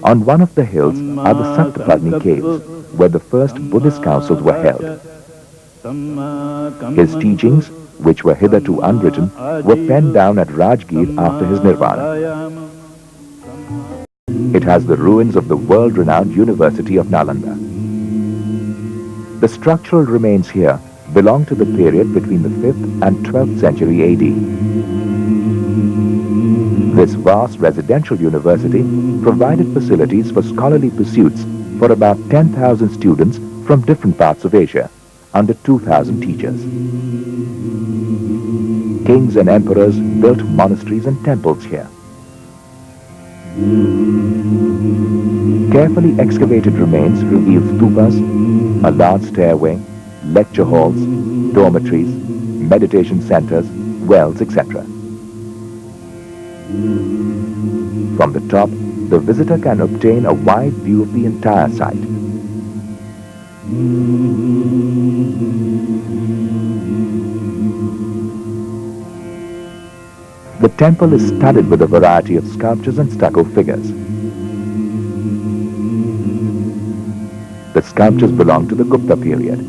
On one of the hills are the Saptaparni caves, where the first Buddhist councils were held. His teachings, which were hitherto unwritten, were penned down at Rajgir after his nirvana. It has the ruins of the world-renowned University of Nalanda. The structural remains here belong to the period between the 5th and 12th century AD. This vast residential university provided facilities for scholarly pursuits for about 10,000 students from different parts of Asia, under 2,000 teachers. Kings and emperors built monasteries and temples here. Carefully excavated remains reveal stupas, a large stairway, lecture halls, dormitories, meditation centers, wells, etc. From the top, the visitor can obtain a wide view of the entire site. The temple is studded with a variety of sculptures and stucco figures. The sculptures belong to the Gupta period.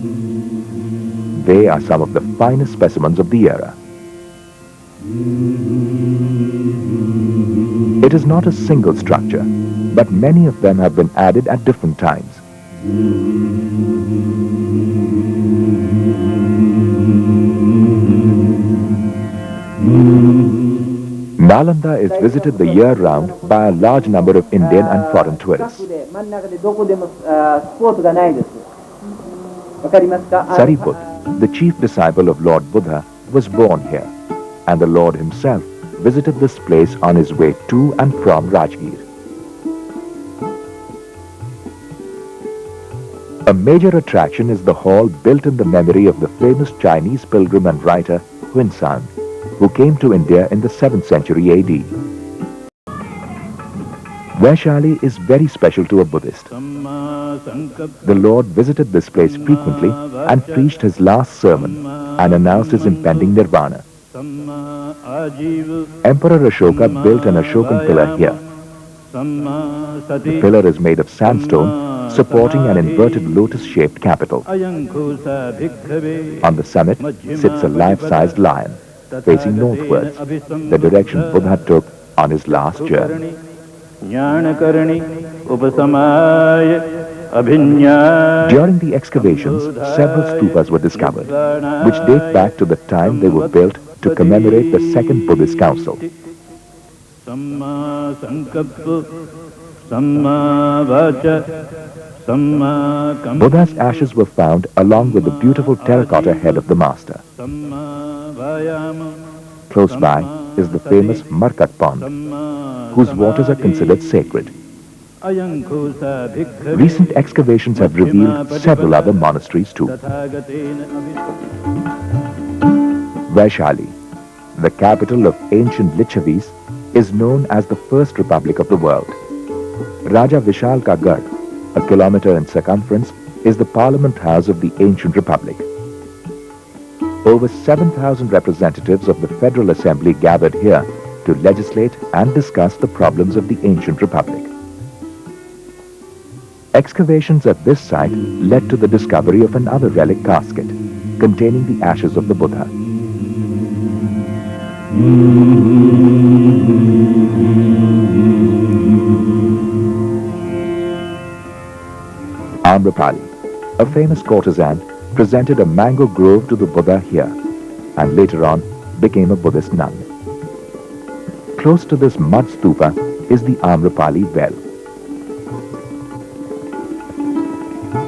They are some of the finest specimens of the era. It is not a single structure, but many of them have been added at different times. Nalanda is visited the year round by a large number of Indian and foreign tourists. Sariput, the chief disciple of Lord Buddha, was born here, and the Lord himself visited this place on his way to and from Rajgir. A major attraction is the hall built in the memory of the famous Chinese pilgrim and writer Huinsan, who came to India in the 7th century AD. Vaishali is very special to a Buddhist. The Lord visited this place frequently and preached his last sermon and announced his impending nirvana. Emperor Ashoka built an Ashokan pillar here. The pillar is made of sandstone, supporting an inverted lotus-shaped capital. On the summit sits a life-sized lion, facing northwards, the direction Buddha took on his last journey. During the excavations, several stupas were discovered, which date back to the time they were built to commemorate the Second Buddhist Council. Buddha's ashes were found along with the beautiful terracotta head of the master. Close by is the famous Markat Pond, whose waters are considered sacred. Recent excavations have revealed several other monasteries too. Vaishali, the capital of ancient Lichavis, is known as the first republic of the world. Raja Vishal Ka Garh, a kilometer in circumference, is the parliament house of the ancient republic. Over 7,000 representatives of the Federal Assembly gathered here to legislate and discuss the problems of the ancient republic. Excavations at this site led to the discovery of another relic casket containing the ashes of the Buddha. Amrapali, a famous courtesan, presented a mango grove to the Buddha here and later on became a Buddhist nun. Close to this mud stupa is the Amrapali well.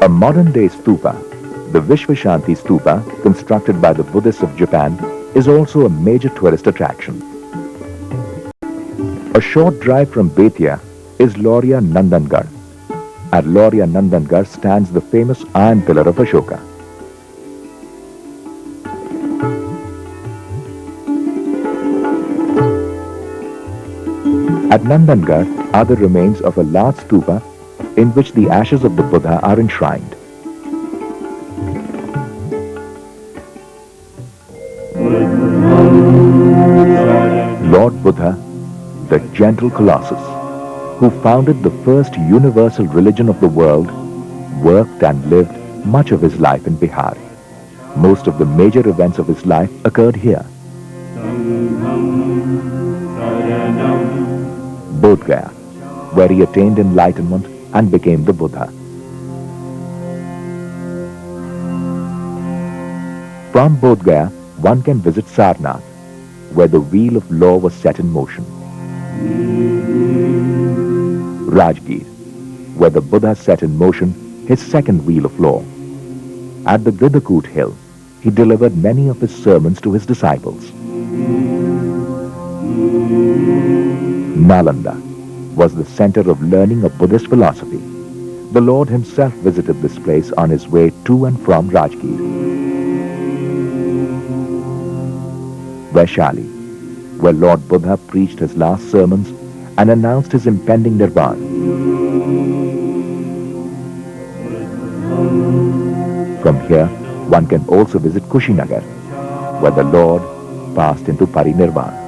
A modern-day stupa, the Vishvashanti stupa, constructed by the Buddhists of Japan, is also a major tourist attraction. A short drive from Betia is Laurya Nandangarh. At Laurya Nandangarh stands the famous iron pillar of Ashoka. At Nandangarh are the remains of a large stupa in which the ashes of the Buddha are enshrined. Lord Buddha, the gentle Colossus, who founded the first universal religion of the world, worked and lived much of his life in Bihar. Most of the major events of his life occurred here. Bodh Gaya, where he attained enlightenment and became the Buddha. From Bodh Gaya, one can visit Sarnath, where the wheel of law was set in motion. Rajgir, where the Buddha set in motion his second wheel of law. At the Gridhakut hill, he delivered many of his sermons to his disciples. Nalanda was the center of learning of Buddhist philosophy. The Lord himself visited this place on his way to and from Rajgir. Vaishali, where Lord Buddha preached his last sermons and announced his impending nirvana. From here, one can also visit Kushinagar, where the Lord passed into Parinirvana.